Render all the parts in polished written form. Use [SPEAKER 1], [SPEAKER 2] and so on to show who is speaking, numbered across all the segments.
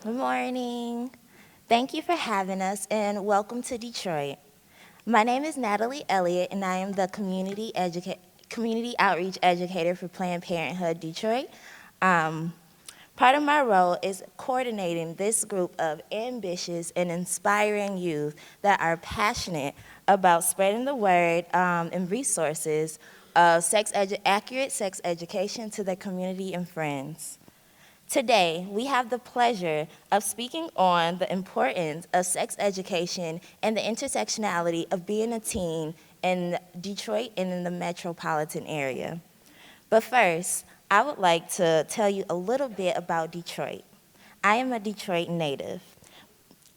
[SPEAKER 1] Good morning. Thank you for having us and welcome to Detroit. My name is Natalie Elliott and I am the community outreach educator for Planned Parenthood Detroit. Part of my role is coordinating this group of ambitious and inspiring youth that are passionate about spreading the word and resources of accurate sex education to their community and friends. Today, we have the pleasure of speaking on the importance of sex education and the intersectionality of being a teen in Detroit and in the metropolitan area. But first, I would like to tell you a little bit about Detroit. I am a Detroit native,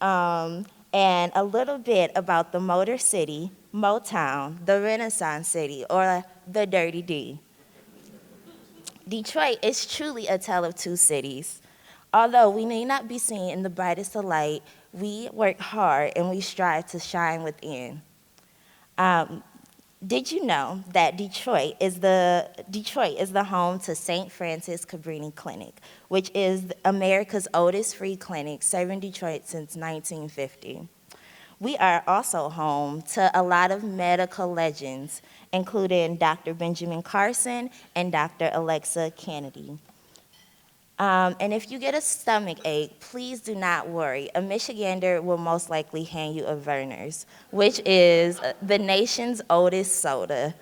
[SPEAKER 1] and a little bit about the Motor City, Motown, the Renaissance City, or the Dirty D. Detroit is truly a tale of two cities. Although we may not be seen in the brightest of light, we work hard and we strive to shine within. Um, did you know that Detroit is the home to St. Francis Cabrini Clinic, which is America's oldest free clinic, serving Detroit since 1950. We are also home to a lot of medical legends, including Dr. Benjamin Carson and Dr. Alexa Kennedy. And if you get a stomach ache, please do not worry. A Michigander will most likely hand you a Verner's, which is the nation's oldest soda.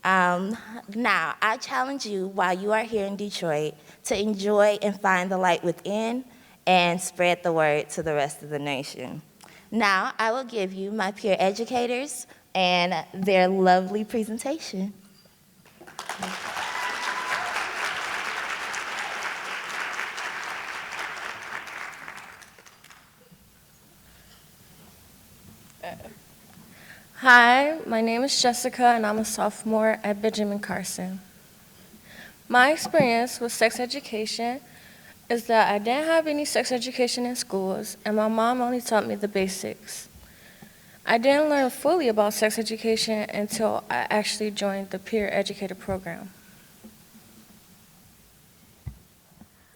[SPEAKER 1] Now, I challenge you while you are here in Detroit to enjoy and find the light within and spread the word to the rest of the nation. Now, I will give you my peer educators and their lovely presentation.
[SPEAKER 2] Hi, my name is Jessica and I'm a sophomore at Benjamin Carson. My experience with sex education is that I didn't have any sex education in schools and my mom only taught me the basics. I didn't learn fully about sex education until I actually joined the peer educator program.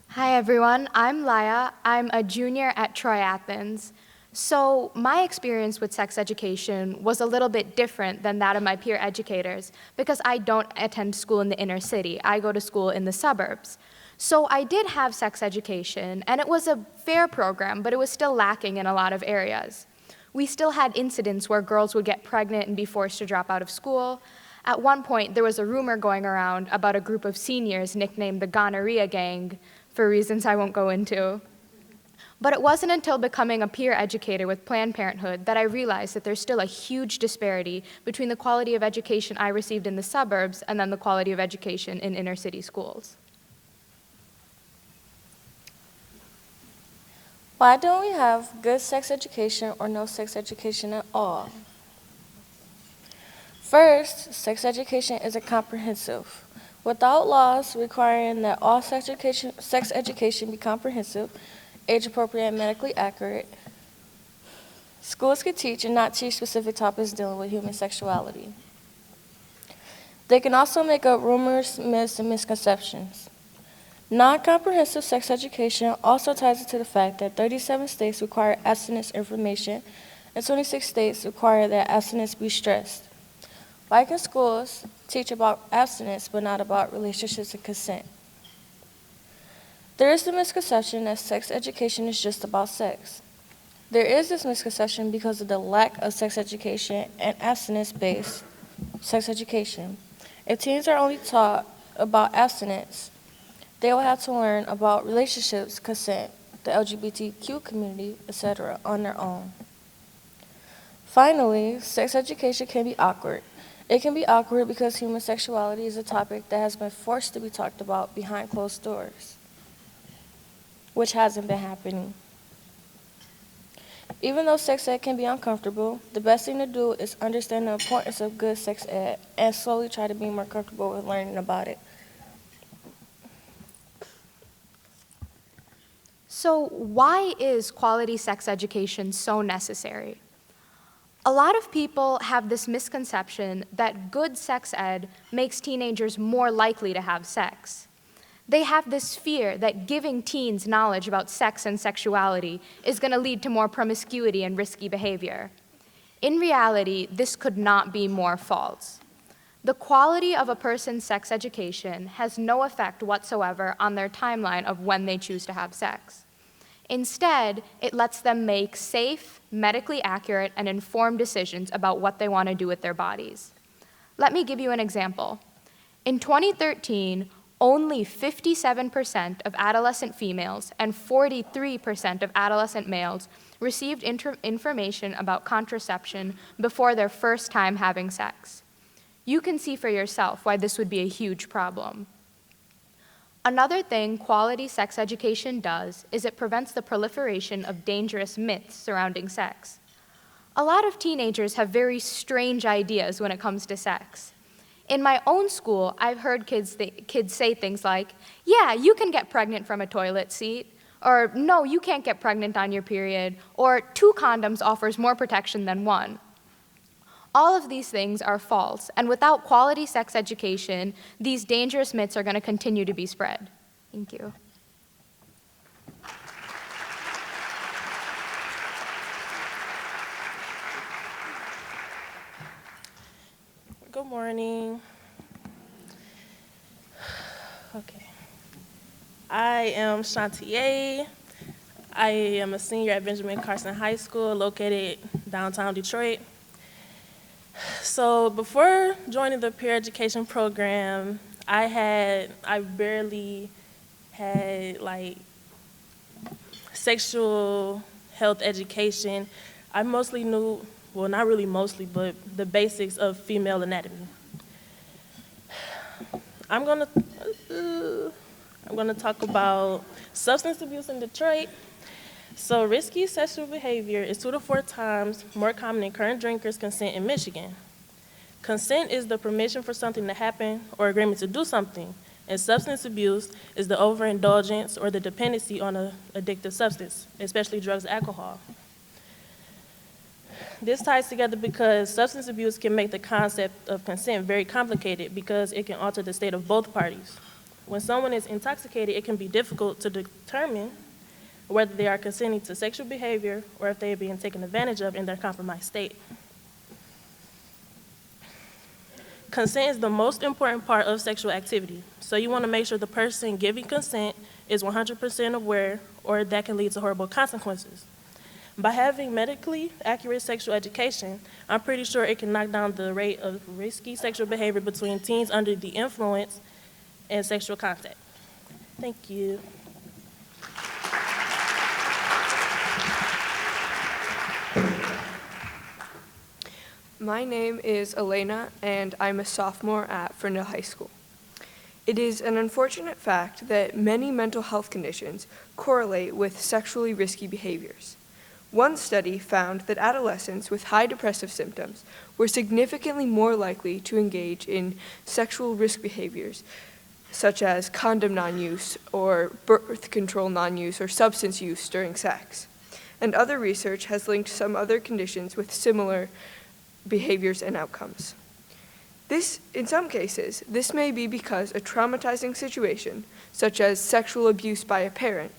[SPEAKER 3] Hi everyone, I'm Laya. I'm a junior at Troy Athens. So my experience with sex education was a little bit different than that of my peer educators because I don't attend school in the inner city. I go to school in the suburbs. So I did have sex education, and it was a fair program, but it was still lacking in a lot of areas. We still had incidents where girls would get pregnant and be forced to drop out of school. At one point, there was a rumor going around about a group of seniors nicknamed the Gonorrhea Gang, for reasons I won't go into. But it wasn't until becoming a peer educator with Planned Parenthood that I realized that there's still a huge disparity between the quality of education I received in the suburbs and then the quality of education in inner city schools.
[SPEAKER 2] Why don't we have good sex education or no sex education at all? First, sex education isn't comprehensive. Without laws requiring that all sex education be comprehensive, age-appropriate, and medically accurate, schools can teach and not teach specific topics dealing with human sexuality. They can also make up rumors, myths, and misconceptions. Non-comprehensive sex education also ties into the fact that 37 states require abstinence information and 26 states require that abstinence be stressed. Why can schools teach about abstinence but not about relationships and consent? There is the misconception that sex education is just about sex. There is this misconception because of the lack of sex education and abstinence-based sex education. If teens are only taught about abstinence, they will have to learn about relationships, consent, the LGBTQ community, etc. on their own. Finally, sex education can be awkward. It can be awkward because human sexuality is a topic that has been forced to be talked about behind closed doors, which hasn't been happening. Even though sex ed can be uncomfortable, the best thing to do is understand the importance of good sex ed and slowly try to be more comfortable with learning about it.
[SPEAKER 3] So why is quality sex education so necessary? A lot of people have this misconception that good sex ed makes teenagers more likely to have sex. They have this fear that giving teens knowledge about sex and sexuality is going to lead to more promiscuity and risky behavior. In reality, this could not be more false. The quality of a person's sex education has no effect whatsoever on their timeline of when they choose to have sex. Instead, it lets them make safe, medically accurate, and informed decisions about what they want to do with their bodies. Let me give you an example. In 2013, only 57% of adolescent females and 43% of adolescent males received information about contraception before their first time having sex. You can see for yourself why this would be a huge problem. Another thing quality sex education does is it prevents the proliferation of dangerous myths surrounding sex. A lot of teenagers have very strange ideas when it comes to sex. In my own school, I've heard kids say things like, yeah, you can get pregnant from a toilet seat, or no, you can't get pregnant on your period, or 2 condoms offers more protection than 1. All of these things are false, and without quality sex education, these dangerous myths are going to continue to be spread. Thank you.
[SPEAKER 2] Good morning. Okay. I am Shantier. I am a senior at Benjamin Carson High School, located downtown Detroit. So before joining the peer education program, I barely had sexual health education. I mostly knew, well, not really mostly, but the basics of female anatomy. I'm gonna talk about substance abuse in Detroit. So risky sexual behavior is 2 to 4 times more common in current drinkers' consent in Michigan. Consent is the permission for something to happen or agreement to do something, and substance abuse is the overindulgence or the dependency on an addictive substance, especially drugs and alcohol. This ties together because substance abuse can make the concept of consent very complicated because it can alter the state of both parties. When someone is intoxicated, it can be difficult to determine whether they are consenting to sexual behavior or if they are being taken advantage of in their compromised state. Consent is the most important part of sexual activity, so you want to make sure the person giving consent is 100% aware, or that can lead to horrible consequences. By having medically accurate sexual education, I'm pretty sure it can knock down the rate of risky sexual behavior between teens under the influence and sexual contact. Thank you.
[SPEAKER 4] My name is Elena, and I'm a sophomore at Ferndale High School. It is an unfortunate fact that many mental health conditions correlate with sexually risky behaviors. One study found that adolescents with high depressive symptoms were significantly more likely to engage in sexual risk behaviors, such as condom non-use or birth control non-use or substance use during sex. And other research has linked some other conditions with similar behaviors and outcomes. In some cases, this may be because a traumatizing situation, such as sexual abuse by a parent,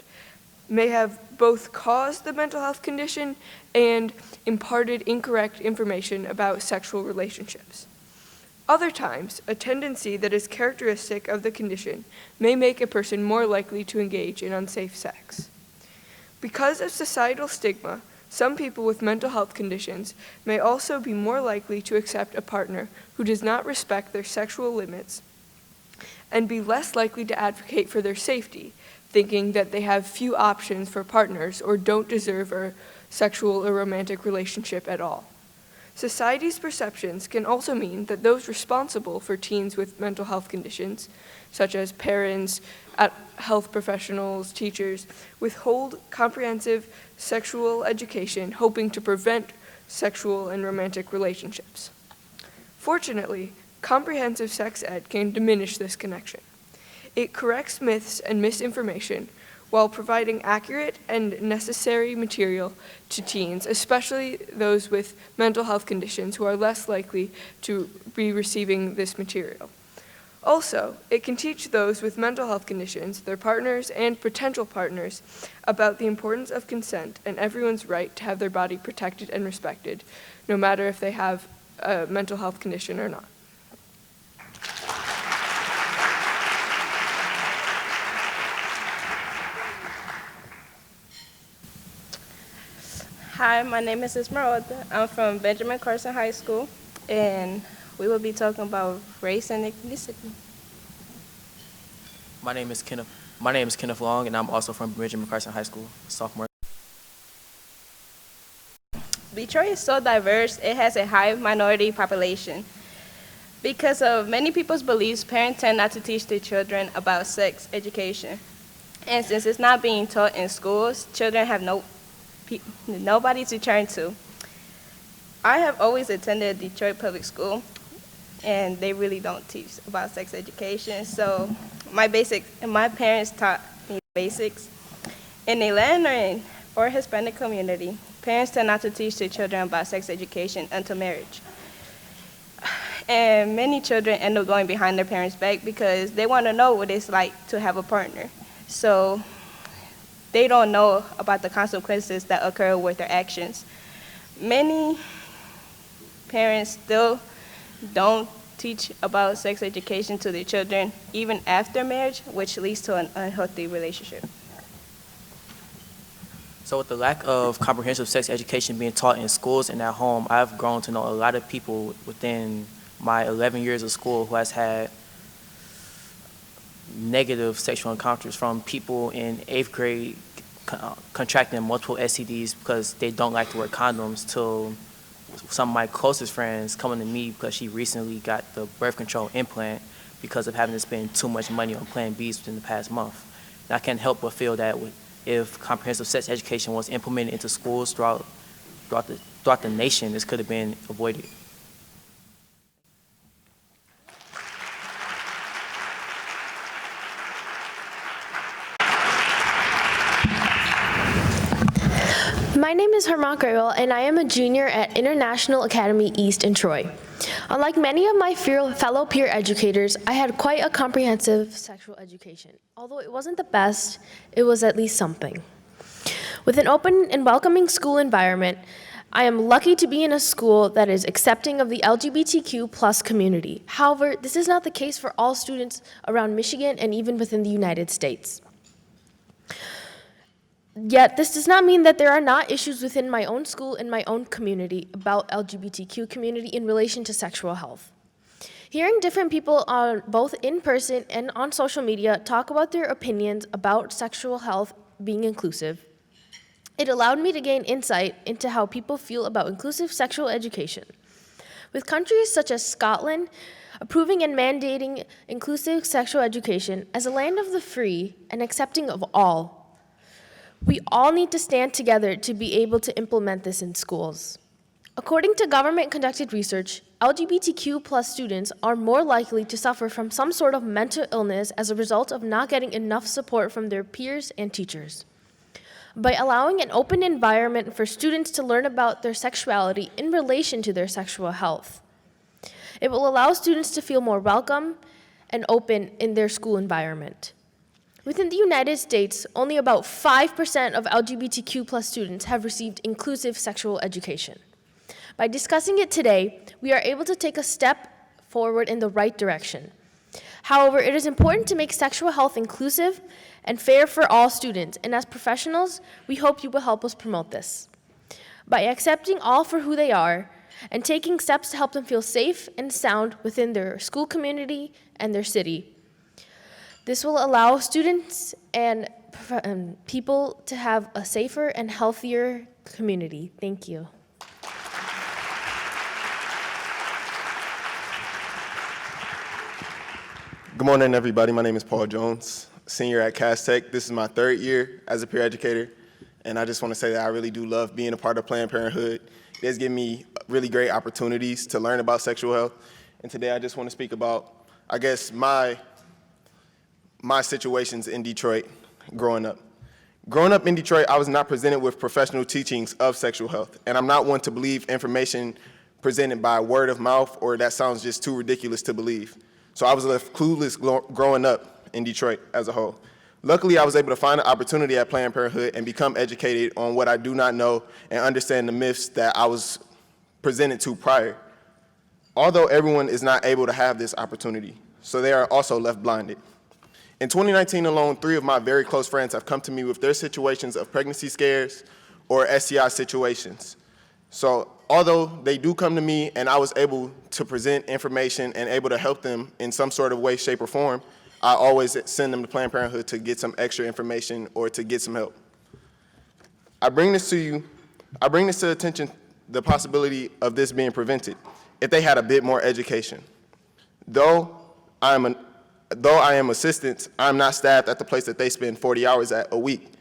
[SPEAKER 4] may have both caused the mental health condition and imparted incorrect information about sexual relationships. Other times, a tendency that is characteristic of the condition may make a person more likely to engage in unsafe sex. Because of societal stigma, some people with mental health conditions may also be more likely to accept a partner who does not respect their sexual limits and be less likely to advocate for their safety, thinking that they have few options for partners or don't deserve a sexual or romantic relationship at all. Society's perceptions can also mean that those responsible for teens with mental health conditions, such as parents, health professionals, teachers, withhold comprehensive sexual education hoping to prevent sexual and romantic relationships. Fortunately, comprehensive sex ed can diminish this connection. It corrects myths and misinformation while providing accurate and necessary material to teens, especially those with mental health conditions who are less likely to be receiving this material. Also, it can teach those with mental health conditions, their partners, and potential partners about the importance of consent and everyone's right to have their body protected and respected, no matter if they have a mental health condition or not.
[SPEAKER 2] Hi, my name is Esmeralda. I'm from Benjamin Carson High School, and we will be talking about race and ethnicity.
[SPEAKER 5] My name is Kenneth Long, and I'm also from Benjamin Carson High School, sophomore.
[SPEAKER 2] Detroit is so diverse, it has a high minority population. Because of many people's beliefs, parents tend not to teach their children about sex education. And since it's not being taught in schools, children have nobody to turn to. I have always attended Detroit Public School, and they really don't teach about sex education. So my parents taught me basics. In a Latin or Hispanic community, parents tend not to teach their children about sex education until marriage. And many children end up going behind their parents' back because they want to know what it's like to have a partner. So they don't know about the consequences that occur with their actions. Many parents still don't teach about sex education to their children even after marriage, which leads to an unhealthy relationship.
[SPEAKER 5] So with the lack of comprehensive sex education being taught in schools and at home, I've grown to know a lot of people within my 11 years of school who has had negative sexual encounters, from people in 8th grade contracting multiple STDs because they don't like to wear condoms, to some of my closest friends coming to me because she recently got the birth control implant because of having to spend too much money on Plan Bs within the past month. And I can't help but feel that if comprehensive sex education was implemented into schools throughout the nation, this could have been avoided.
[SPEAKER 6] My name is Herman Grewell, and I am a junior at International Academy East in Troy. Unlike many of my fellow peer educators, I had quite a comprehensive sexual education. Although it wasn't the best, it was at least something. With an open and welcoming school environment, I am lucky to be in a school that is accepting of the LGBTQ plus community. However, this is not the case for all students around Michigan and even within the United States. Yet, this does not mean that there are not issues within my own school and my own community about LGBTQ community in relation to sexual health. Hearing different people both in person and on social media talk about their opinions about sexual health being inclusive, it allowed me to gain insight into how people feel about inclusive sexual education. With countries such as Scotland approving and mandating inclusive sexual education as a land of the free and accepting of all, we all need to stand together to be able to implement this in schools. According to government-conducted research, LGBTQ plus students are more likely to suffer from some sort of mental illness as a result of not getting enough support from their peers and teachers. By allowing an open environment for students to learn about their sexuality in relation to their sexual health, it will allow students to feel more welcome and open in their school environment. Within the United States, only about 5% of LGBTQ plus students have received inclusive sexual education. By discussing it today, we are able to take a step forward in the right direction. However, it is important to make sexual health inclusive and fair for all students, and as professionals, we hope you will help us promote this. By accepting all for who they are and taking steps to help them feel safe and sound within their school community and their city, this will allow students and people to have a safer and healthier community. Thank you.
[SPEAKER 7] Good morning, everybody. My name is Paul Jones, senior at Cass Tech. This is my 3rd year as a peer educator, and I just want to say that I really do love being a part of Planned Parenthood. It has given me really great opportunities to learn about sexual health, and today I just want to speak about, I guess, my situations in Detroit growing up. Growing up in Detroit, I was not presented with professional teachings of sexual health, and I'm not one to believe information presented by word of mouth or that sounds just too ridiculous to believe. So I was left clueless growing up in Detroit as a whole. Luckily, I was able to find an opportunity at Planned Parenthood and become educated on what I do not know and understand the myths that I was presented to prior. Although everyone is not able to have this opportunity, so they are also left blinded. In 2019 alone, 3 of my very close friends have come to me with their situations of pregnancy scares or STI situations. So although they do come to me and I was able to present information and able to help them in some sort of way, shape, or form, I always send them to Planned Parenthood to get some extra information or to get some help. I bring this to attention, the possibility of this being prevented if they had a bit more education. Though I am assistant, I'm not staffed at the place that they spend 40 hours at a week.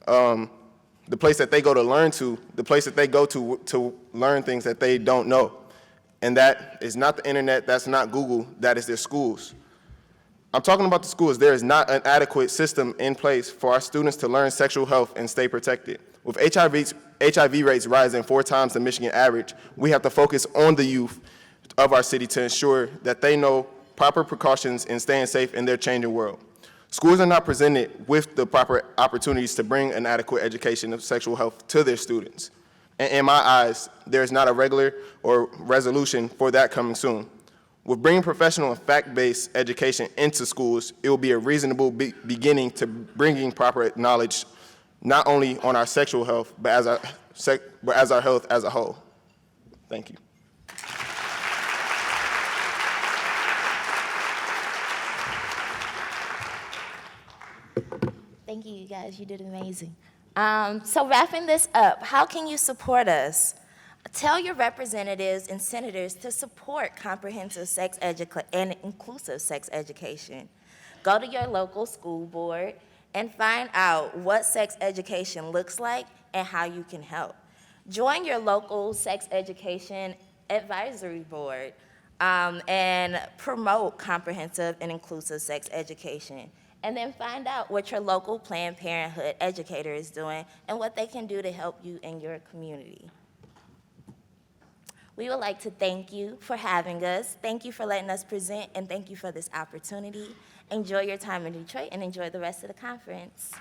[SPEAKER 7] The place that they go to learn to, the place that they go to learn things that they don't know. And that is not the internet, that's not Google, that is their schools. I'm talking about the schools. There is not an adequate system in place for our students to learn sexual health and stay protected. With HIV rates rising 4 times the Michigan average, we have to focus on the youth of our city to ensure that they know proper precautions in staying safe in their changing world. Schools are not presented with the proper opportunities to bring an adequate education of sexual health to their students. And in my eyes, there is not a regular or resolution for that coming soon. With bringing professional and fact-based education into schools, it will be a reasonable beginning to bringing proper knowledge, not only on our sexual health, but as our health as a whole. Thank you.
[SPEAKER 1] Thank you, you guys. You did amazing. So wrapping this up, how can you support us? Tell your representatives and senators to support comprehensive sex education and inclusive sex education. Go to your local school board and find out what sex education looks like and how you can help. Join your local sex education advisory board and promote comprehensive and inclusive sex education. And then find out what your local Planned Parenthood educator is doing and what they can do to help you in your community. We would like to thank you for having us. Thank you for letting us present, and thank you for this opportunity. Enjoy your time in Detroit and enjoy the rest of the conference.